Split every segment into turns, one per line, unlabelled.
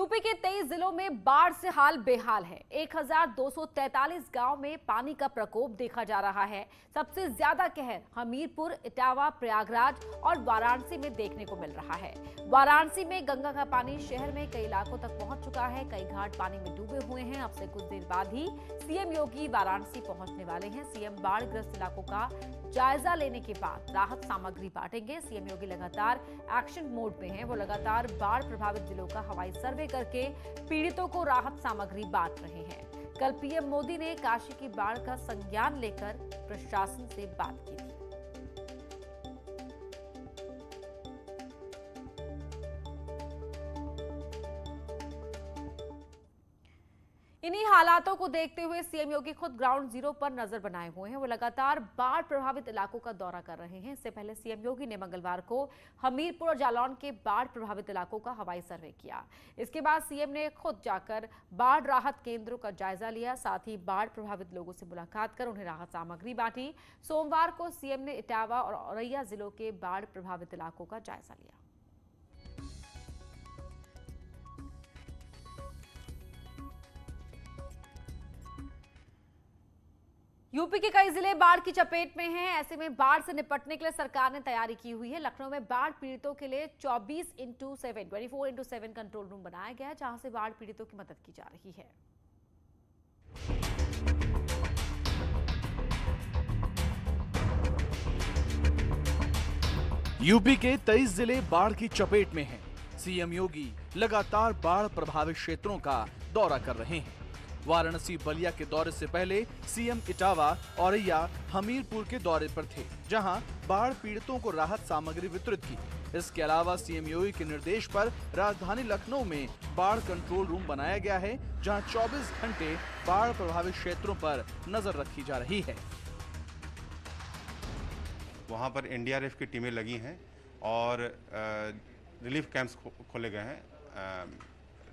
UP के 23 जिलों में बाढ़ से हाल बेहाल है। 1243 गांव में पानी का प्रकोप देखा जा रहा है। सबसे ज्यादा कहर हमीरपुर, इटावा, प्रयागराज और वाराणसी में देखने को मिल रहा है। वाराणसी में गंगा का पानी शहर में कई इलाकों तक पहुंच चुका है। कई घाट पानी में डूबे हुए हैं। अब से कुछ देर बाद ही सीएम योगी वाराणसी पहुंचने वाले हैं। सीएम बाढ़ ग्रस्त इलाकों का जायजा लेने के बाद राहत सामग्री बांटेंगे। सीएम योगी लगातार एक्शन मोड में हैं। वो लगातार बाढ़ प्रभावित जिलों का हवाई सर्वे करके पीड़ितों को राहत सामग्री बांट रहे हैं। कल पीएम मोदी ने काशी की बाढ़ का संज्ञान लेकर प्रशासन से बात की थी। इन्हीं हालातों को देखते हुए सीएम योगी खुद ग्राउंड जीरो पर नजर बनाए हुए हैं। वो लगातार बाढ़ प्रभावित इलाकों का दौरा कर रहे हैं। इससे पहले सीएम योगी ने मंगलवार को हमीरपुर और जालौन के बाढ़ प्रभावित इलाकों का हवाई सर्वे किया। इसके बाद सीएम ने खुद जाकर बाढ़ राहत केंद्रों का जायजा लिया। साथ ही बाढ़ प्रभावित लोगों से मुलाकात कर उन्हें राहत सामग्री बांटी। सोमवार को सीएम ने इटावा और औरैया जिलों के बाढ़ प्रभावित इलाकों का जायजा लिया। यूपी के कई जिले बाढ़ की चपेट में हैं। ऐसे में बाढ़ से निपटने के लिए सरकार ने तैयारी की हुई है। लखनऊ में बाढ़ पीड़ितों के लिए 24x7 कंट्रोल रूम बनाया गया है, जहां से बाढ़ पीड़ितों की मदद की जा रही है।
यूपी के 23 जिले बाढ़ की चपेट में हैं। सीएम योगी लगातार बाढ़ प्रभावित क्षेत्रों का दौरा कर रहे हैं। वाराणसी बलिया के दौरे से पहले सीएम इटावा, औरैया, हमीरपुर के दौरे पर थे, जहां बाढ़ पीड़ितों को राहत सामग्री वितरित की। इसके अलावा सीएम योगी के निर्देश पर राजधानी लखनऊ में बाढ़ कंट्रोल रूम बनाया गया है, जहां 24 घंटे बाढ़ प्रभावित क्षेत्रों पर नजर रखी जा रही है।
वहां पर एनडीआरएफ की टीमें लगी हैं और रिलीफ कैंप्स खोले गए हैं।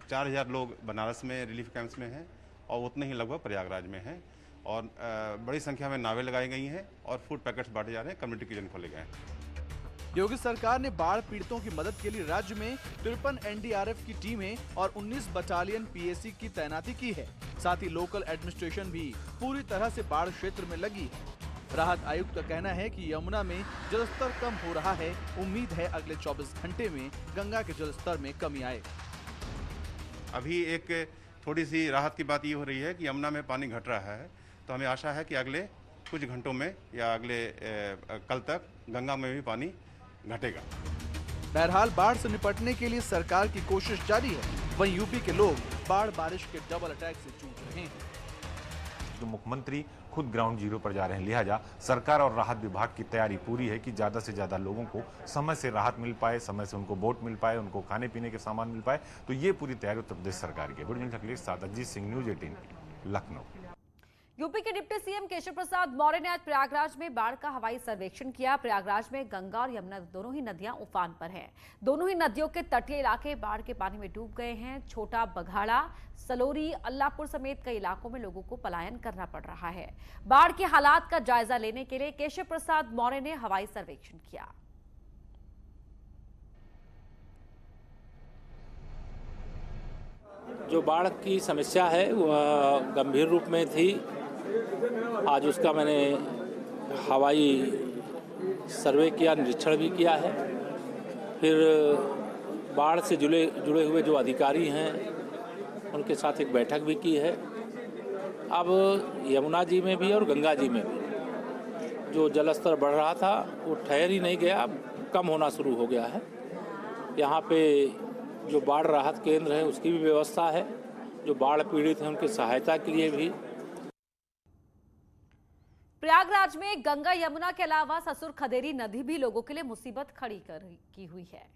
4000 लोग बनारस में रिलीफ कैंप्स में हैं और उतने ही लगभग प्रयागराज में हैं और बड़ी संख्या में नावें लगाई गई हैं और फूड पैकेट्स बांटे जा रहे हैं। कम्युनिटी किचन खोले गए हैं।
योगी सरकार ने बाढ़ पीड़ितों की मदद के लिए राज्य में 53 एनडीआरएफ की टीमें और 19 बटालियन पीएसी की तैनाती की है। साथ ही लोकल एडमिनिस्ट्रेशन भी पूरी तरह से बाढ़ क्षेत्र में लगी है। राहत आयुक्त का कहना है कि यमुना में जलस्तर कम हो रहा है। उम्मीद है अगले 24 घंटे में गंगा के जलस्तर में कमी आए।
अभी एक थोड़ी सी राहत की बात ये हो रही है कि यमुना में पानी घट रहा है, तो हमें आशा है कि अगले कुछ घंटों में या अगले कल तक गंगा में भी पानी घटेगा।
बहरहाल बाढ़ से निपटने के लिए सरकार की कोशिश जारी है। वहीं यूपी के लोग बाढ़ बारिश के डबल अटैक से जूझ रहे हैं।
तो मुख्यमंत्री खुद ग्राउंड जीरो पर जा रहे हैं, लिहाजा सरकार और राहत विभाग की तैयारी पूरी है कि ज्यादा से ज्यादा लोगों को समय से राहत मिल पाए, समय से उनको बोट मिल पाए, उनको खाने पीने के सामान मिल पाए। तो ये पूरी तैयारी उत्तर प्रदेश सरकार की है। अजीत सिंह, न्यूज 18, लखनऊ।
यूपी के डिप्टी सीएम केशव प्रसाद मौर्य ने आज प्रयागराज में बाढ़ का हवाई सर्वेक्षण किया। प्रयागराज में गंगा और यमुना दोनों ही नदियां उफान पर हैं। दोनों ही नदियों के तटीय इलाके बाढ़ के पानी में डूब गए हैं। छोटा बघाड़ा, सलोरी, अल्लाहपुर समेत कई इलाकों में लोगों को पलायन करना पड़ रहा है। बाढ़ के हालात का जायजा लेने के लिए केशव प्रसाद मौर्य ने हवाई सर्वेक्षण किया।
जो बाढ़ की समस्या है वह गंभीर रूप में थी। आज उसका मैंने हवाई सर्वे किया, निरीक्षण भी किया है। फिर बाढ़ से जुड़े हुए जो अधिकारी हैं उनके साथ एक बैठक भी की है। अब यमुना जी में भी और गंगा जी में भी जो जलस्तर बढ़ रहा था वो ठहर ही नहीं गया, अब कम होना शुरू हो गया है। यहाँ पे जो बाढ़ राहत केंद्र है उसकी भी व्यवस्था है। जो बाढ़ पीड़ित हैं उनकी सहायता के लिए भी।
प्रयागराज में गंगा यमुना के अलावा ससुर खदेरी नदी भी लोगों के लिए मुसीबत खड़ी की हुई है।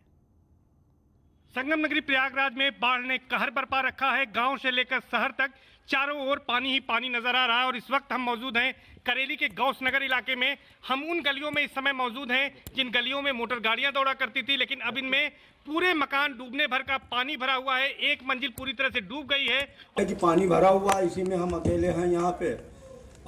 संगम नगरी प्रयागराज में बाढ़ ने कहर बरपा रखा है। गांव से लेकर शहर तक चारों ओर पानी ही पानी नजर आ रहा है। और इस वक्त हम मौजूद हैं करेली के गौस नगर इलाके में। हम उन गलियों में इस समय मौजूद हैं जिन गलियों में मोटर गाड़ियां दौड़ा करती थी, लेकिन अब इनमें पूरे मकान डूबने भर का पानी भरा हुआ है। एक मंजिल पूरी तरह से डूब गई है।
कि पानी भरा हुआ, इसी में हम अकेले हैं यहाँ पे।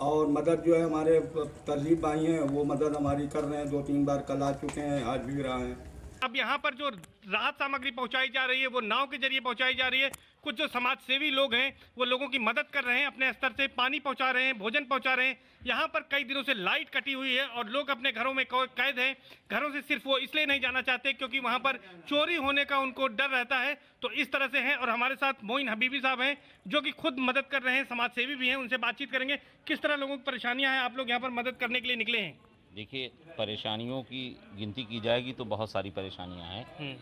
और मदद जो है हमारे तरजीब भाई हैं वो मदद हमारी कर रहे हैं। 2-3 बार कल आ चुके हैं, आज भी रहे हैं।
अब यहाँ पर जो राहत सामग्री पहुंचाई जा रही है वो नाव के जरिए पहुंचाई जा रही है। कुछ जो समाज सेवी लोग हैं वो लोगों की मदद कर रहे हैं, अपने स्तर से पानी पहुंचा रहे हैं, भोजन पहुंचा रहे हैं। यहाँ पर कई दिनों से लाइट कटी हुई है और लोग अपने घरों में कैद हैं। घरों से सिर्फ वो इसलिए नहीं जाना चाहते क्योंकि वहाँ पर चोरी होने का उनको डर रहता है। तो इस तरह से है। और हमारे साथ मोइन हबीबी साहब हैं जो कि खुद मदद कर रहे हैं, समाज सेवी भी हैं। उनसे बातचीत करेंगे किस तरह लोगों की परेशानियां हैं। आप लोग यहाँ पर मदद करने के लिए निकले हैं।
देखिए, परेशानियों की गिनती की जाएगी तो बहुत सारी परेशानियां हैं।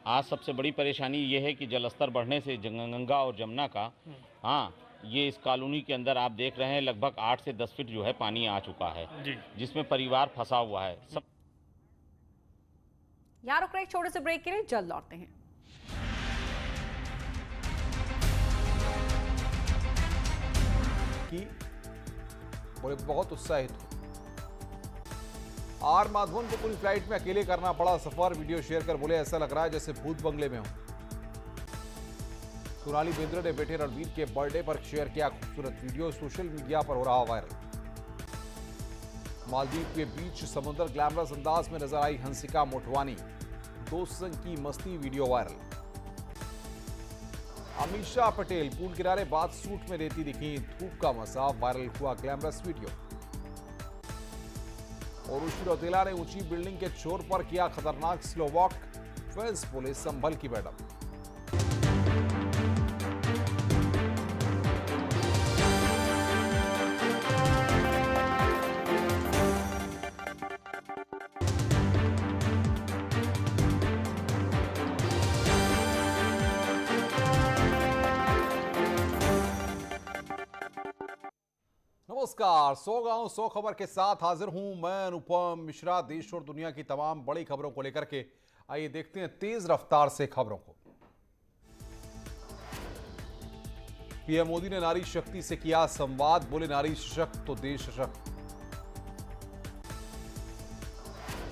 आज सबसे बड़ी परेशानी ये है कि जलस्तर बढ़ने से गंगा और जमुना का ये इस कॉलोनी के अंदर आप देख रहे हैं लगभग 8 से 10 फीट जो है पानी आ चुका है, जिसमें परिवार फंसा हुआ है। सब
यहाँ रुक रहे एक छोटे से ब्रेक के लिए, जल्द लौटते हैं।
कि बोले बहुत उत्साहित हूं। आर माधवन को पूरी फ्लाइट में अकेले करना पड़ा सफर। वीडियो शेयर कर बोले ऐसा लग रहा है जैसे भूत बंगले में हूं। सोनाली बेंद्रे ने बेटे रणवीर के बर्थडे पर शेयर किया खूबसूरत वीडियो, सोशल मीडिया पर हो रहा वायरल। मालदीव के बीच समुद्र ग्लैमरस अंदाज में नजर आई हंसिका मोटवानी, दोस्त संग की मस्ती video viral. Amisha Patel pool किनारे बाथ सूट में रहती दिखी, धूप का मसा, वायरल हुआ ग्लैमरस वीडियो। और उर्वशी रौतेला ने ऊंची बिल्डिंग के छोर पर किया खतरनाक स्लो वॉक, फैंस बोले संभल की मैडम। नमस्कार, 100 गांव 100 खबर के साथ हाजिर हूं मैं अनुपम मिश्रा। देश और दुनिया की तमाम बड़ी खबरों को लेकर के आइए देखते हैं तेज रफ्तार से खबरों को। पीएम मोदी ने नारी शक्ति से किया संवाद, बोले नारी सशक्त तो देश सशक्त।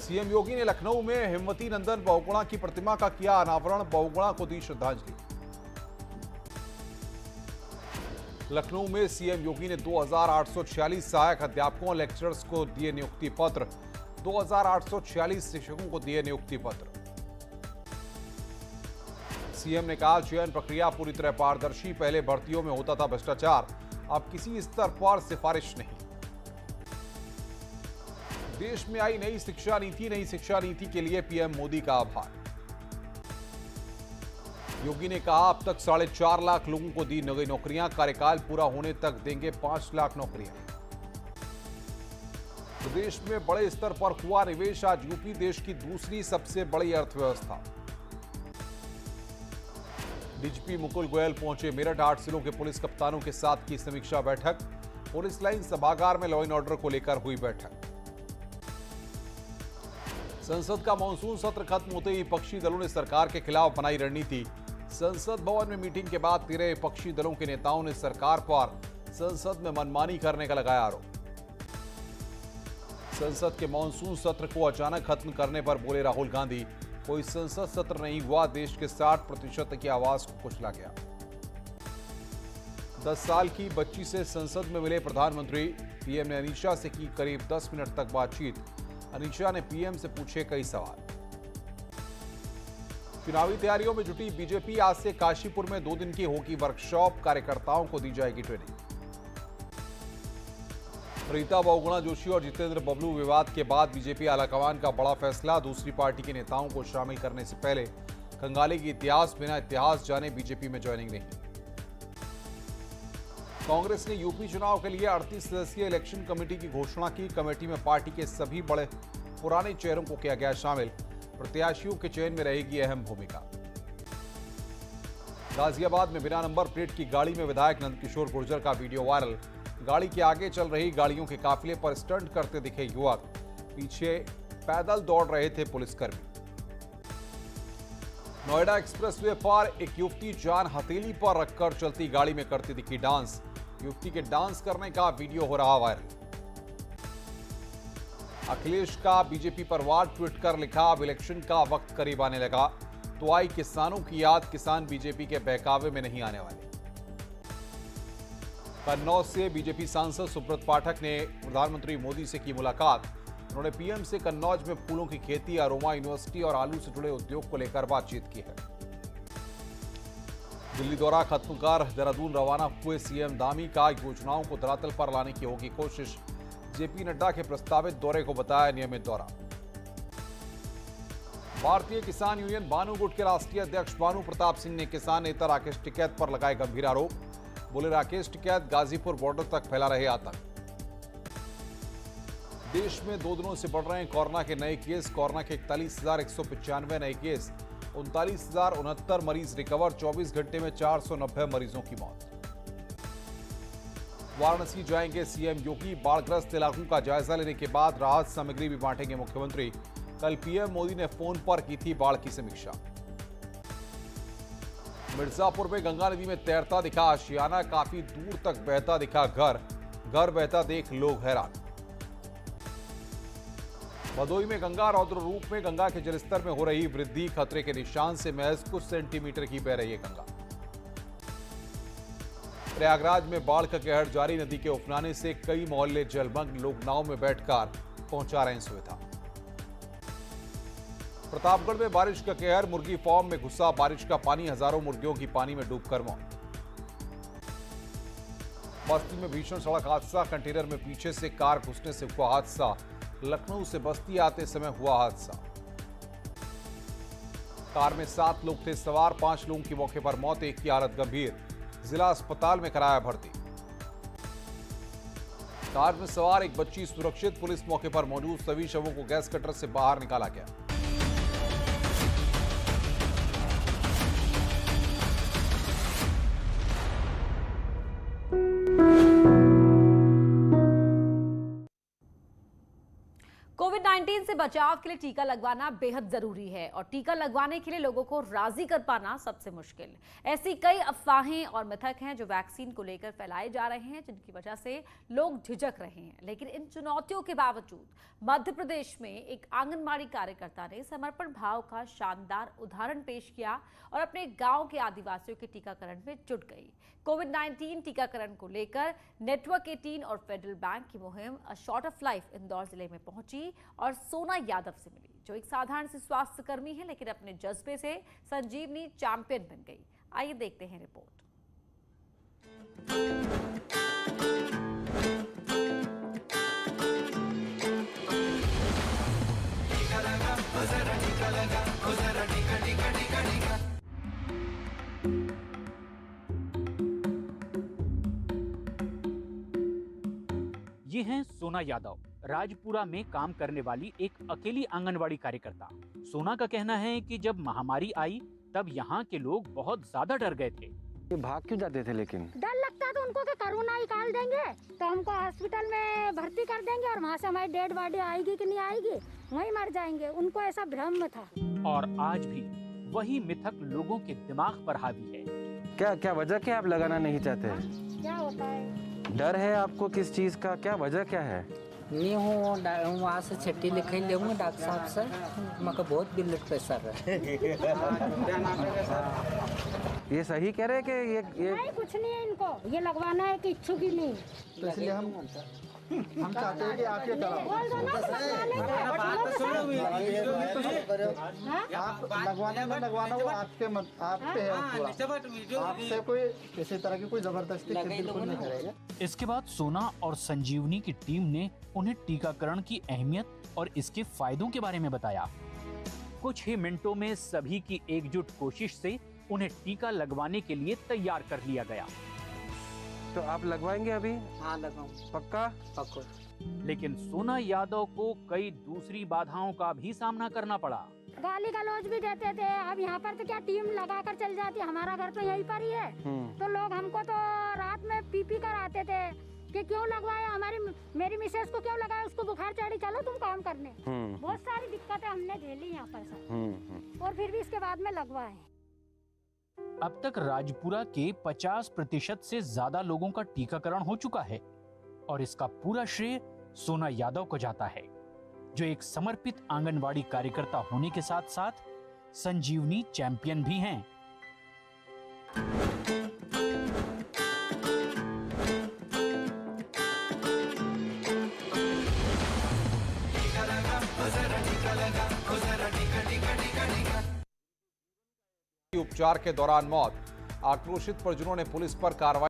सीएम योगी ने लखनऊ में हिमवती नंदन बहुगुणा की प्रतिमा का किया अनावरण, बहुगुणा को दी श्रद्धांजलि। लखनऊ में सीएम योगी ने 2846 सहायक अध्यापकों लेक्चरर्स को दिए नियुक्ति पत्र, 2846 शिक्षकों को दिए नियुक्ति पत्र। सीएम ने कहा चयन प्रक्रिया पूरी तरह पारदर्शी, पहले भर्तियों में होता था भ्रष्टाचार, अब किसी स्तर पर सिफारिश नहीं। देश में आई नई शिक्षा नीति के लिए पीएम मोदी का आभार। योगी ने कहा अब तक 4.5 लाख लोगों को दी नई नौकरियां, कार्यकाल पूरा होने तक देंगे 5 लाख नौकरियां। प्रदेश में बड़े स्तर पर हुआ निवेश, आज यूपी देश की दूसरी सबसे बड़ी अर्थव्यवस्था। डीजीपी मुकुल गोयल पहुंचे मेरठ, 8 जिलों के पुलिस कप्तानों के साथ की समीक्षा बैठक। पुलिस लाइन सभागार में लॉ एंड ऑर्डर को लेकर हुई बैठक। संसद का मानसून सत्र खत्म होते ही विपक्षी दलों ने सरकार के खिलाफ बनाई रणनीति। संसद भवन में मीटिंग के बाद 13 विपक्षी दलों के नेताओं ने सरकार पर संसद में मनमानी करने का लगाया आरोप। संसद के मानसून सत्र को अचानक खत्म करने पर बोले राहुल गांधी, कोई संसद सत्र नहीं हुआ, देश के 60% की आवाज को कुचला गया। 10 साल की बच्ची से संसद में मिले प्रधानमंत्री, पीएम ने अनीशा से की करीब 10 मिनट तक बातचीत। अनीशा ने पीएम से पूछे कई सवाल। चुनावी तैयारियों में जुटी बीजेपी, आज से काशीपुर में 2 दिन की होगी वर्कशॉप, कार्यकर्ताओं को दी जाएगी ट्रेनिंग। रीता बहुगुणा जोशी और जितेंद्र बबलू विवाद के बाद बीजेपी आलाकमान का बड़ा फैसला, दूसरी पार्टी के नेताओं को शामिल करने से पहले कंगाली की इतिहास, बिना इतिहास जाने बीजेपी में ज्वाइनिंग नहीं। कांग्रेस ने यूपी चुनाव के लिए 38 सदस्यीय इलेक्शन कमेटी की घोषणा की। कमेटी में पार्टी के सभी बड़े पुराने चेहरों को किया गया शामिल, प्रत्याशियों के चयन में रहेगी अहम भूमिका। गाजियाबाद में बिना नंबर प्लेट की गाड़ी में विधायक नंदकिशोर गुर्जर का वीडियो वायरल। गाड़ी के आगे चल रही गाड़ियों के काफिले पर स्टंट करते दिखे युवक, पीछे पैदल दौड़ रहे थे पुलिसकर्मी। नोएडा एक्सप्रेसवे पर एक युवती जान हथेली पर रखकर चलती गाड़ी में करती दिखी डांस। युवती के डांस करने का वीडियो हो रहा वायरल। अखिलेश का बीजेपी पर वार ट्वीट कर लिखा, अब इलेक्शन का वक्त करीब आने लगा तो आई किसानों की याद, किसान बीजेपी के बहकावे में नहीं आने वाले। कन्नौज से बीजेपी सांसद सुब्रत पाठक ने प्रधानमंत्री मोदी से की मुलाकात। उन्होंने पीएम से कन्नौज में फूलों की खेती, अरोमा यूनिवर्सिटी और आलू से जुड़े उद्योग को लेकर बातचीत की है। दिल्ली दौरा खत्म कर देहरादून रवाना हुए सीएम धामी का योजनाओं को धरातल पर लाने की होगी कोशिश। जेपी नड्डा के प्रस्तावित दौरे को बताया नियमित दौरा। भारतीय किसान यूनियन बानू गुट के राष्ट्रीय अध्यक्ष भानु प्रताप सिंह ने किसान नेता राकेश टिकैत पर लगाए गंभीर आरोप। बोले राकेश टिकैत गाजीपुर बॉर्डर तक फैला रहे आतंक। देश में 2 दिनों से बढ़ रहे हैं कोरोना के नए केस। कोरोना के 41,195 नए केस, 39,069 मरीज रिकवर। 24 घंटे में 490 मरीजों की मौत। वाराणसी जाएंगे सीएम योगी। बाढ़ग्रस्त इलाकों का जायजा लेने के बाद राहत सामग्री भी बांटेंगे मुख्यमंत्री। कल पीएम मोदी ने फोन पर की थी बाढ़ की समीक्षा। मिर्जापुर में गंगा नदी में तैरता दिखा आशियाना। काफी दूर तक बहता दिखा घर बहता देख लोग हैरान। भदोई में गंगा रौद्र रूप में। गंगा के जलस्तर में हो रही वृद्धि। खतरे के निशान से महज कुछ सेंटीमीटर की बह रही है गंगा। प्रयागराज में बाढ़ का कहर जारी। नदी के उफनाने से कई मोहल्ले जलमग्न। लोग नाव में बैठकर पहुंचा रहे हैं सुविधा। प्रतापगढ़ में बारिश का कहर। मुर्गी फार्म में घुसा बारिश का पानी। हजारों मुर्गियों की पानी में डूबकर मौत। बस्ती में भीषण सड़क हादसा। कंटेनर में पीछे से कार घुसने से हुआ हादसा। लखनऊ से बस्ती आते समय हुआ हादसा। कार में 7 लोग थे सवार। 5 लोगों की मौके पर मौत, एक की हालत गंभीर। जिला अस्पताल में कराया भर्ती। कार में सवार एक बच्ची सुरक्षित। पुलिस मौके पर मौजूद। सभी शवों को गैस कटर से बाहर निकाला गया।
कोविड-19 से बचाव के लिए टीका लगवाना बेहद जरूरी है और टीका लगवाने के लिए लोगों को राजी कर पाना सबसे मुश्किल। ऐसी कई अफवाहें और मिथक हैं जो वैक्सीन को लेकर फैलाए जा रहे हैं, जिनकी वजह से लोग झिझक रहे हैं। लेकिन इन चुनौतियों के बावजूद मध्य प्रदेश में एक आंगनबाड़ी कार्यकर्ता ने समर्पण भाव का शानदार उदाहरण पेश किया और अपने गांव के आदिवासियों के टीकाकरण में जुट गई। कोविड-19 टीकाकरण को लेकर नेटवर्क 18 और फेडरल बैंक की मुहिम a shot of life Indore जिले में पहुंची और सोना यादव से मिली, जो एक साधारण सी स्वास्थ्य कर्मी है लेकिन अपने जज्बे से संजीवनी चैंपियन बन गई। आइए देखते हैं रिपोर्ट।
ये हैं सोना यादव, राजपुरा में काम करने वाली एक अकेली आंगनवाड़ी कार्यकर्ता। सोना का कहना है कि जब महामारी आई तब यहाँ के लोग बहुत ज्यादा डर गए थे।
भाग क्यों जाते थे? लेकिन
डर लगता था उनको कि कोरोना निकाल देंगे तो हमको हॉस्पिटल में भर्ती कर देंगे और वहाँ से हमारी डेड बॉडी आएगी कि नहीं आएगी, वहीं मर जाएंगे। उनको ऐसा भ्रम था। और
आज भी वही मिथक लोगों के दिमाग पर हावी है।
क्या क्या वजह क्या आप लगाना नहीं चाहते?
क्या होता है?
डर है आपको किस चीज का? क्या वजह क्या है?
नहीं हूँ वहाँ से छुट्टी लिखे लेंगे डॉक्टर साहब से, मगर बहुत ब्लड प्रेशर है।
ये सही कह रहे हैं कि ये
नहीं, कुछ नहीं है इनको, ये लगवाना है कि इच्छुक ही नहीं।
तो इसलिए हम चाहते हैं कि आप ये लगवाना वो आप पे है पूरा। आपसे कोई किसी तरह की कोई जबरदस्ती बिल्कुल नहीं करेगा।
इसके बाद सोना और संजीवनी की टीम ने उन्हें टीकाकरण की अहमियत और इसके फायदों के बारे में बताया। कुछ ही मिनटों में सभी की एकजुट कोशिश से उन्हें टीका लगवाने के लिए तैयार कर लिया गया।
तो आप लगवाएंगे अभी?
हाँ लगाऊं।
पक्का?
पक्का।
लेकिन सोना यादव को कई दूसरी बाधाओं का भी सामना करना पड़ा।
गाली गलौज भी देते थे। अब यहाँ पर तो क्या टीम लगा कर चल जाती, हमारा घर तो यहीं पर ही है। तो लोग हमको तो रात में पी कर आते थे कि क्यों लगवाया, मेरी मिसेस को क्यों लगाया, उसको बुखार चढ़ी, चलो तुम काम करने। बहुत सारी दिक्कतें हमने झेली यहाँ पर सर, और फिर भी इसके बाद में लगवाए।
अब तक राजपुरा के 50% से ज्यादा लोगों का टीकाकरण हो चुका है और इसका पूरा श्रेय सोना यादव को जाता है, जो एक समर्पित आंगनवाड़ी कार्यकर्ता होने के साथ साथ संजीवनी चैंपियन भी हैं।
उपचार के दौरान मौत। आक्रोशित परिजनों ने पुलिस पर कार्रवाई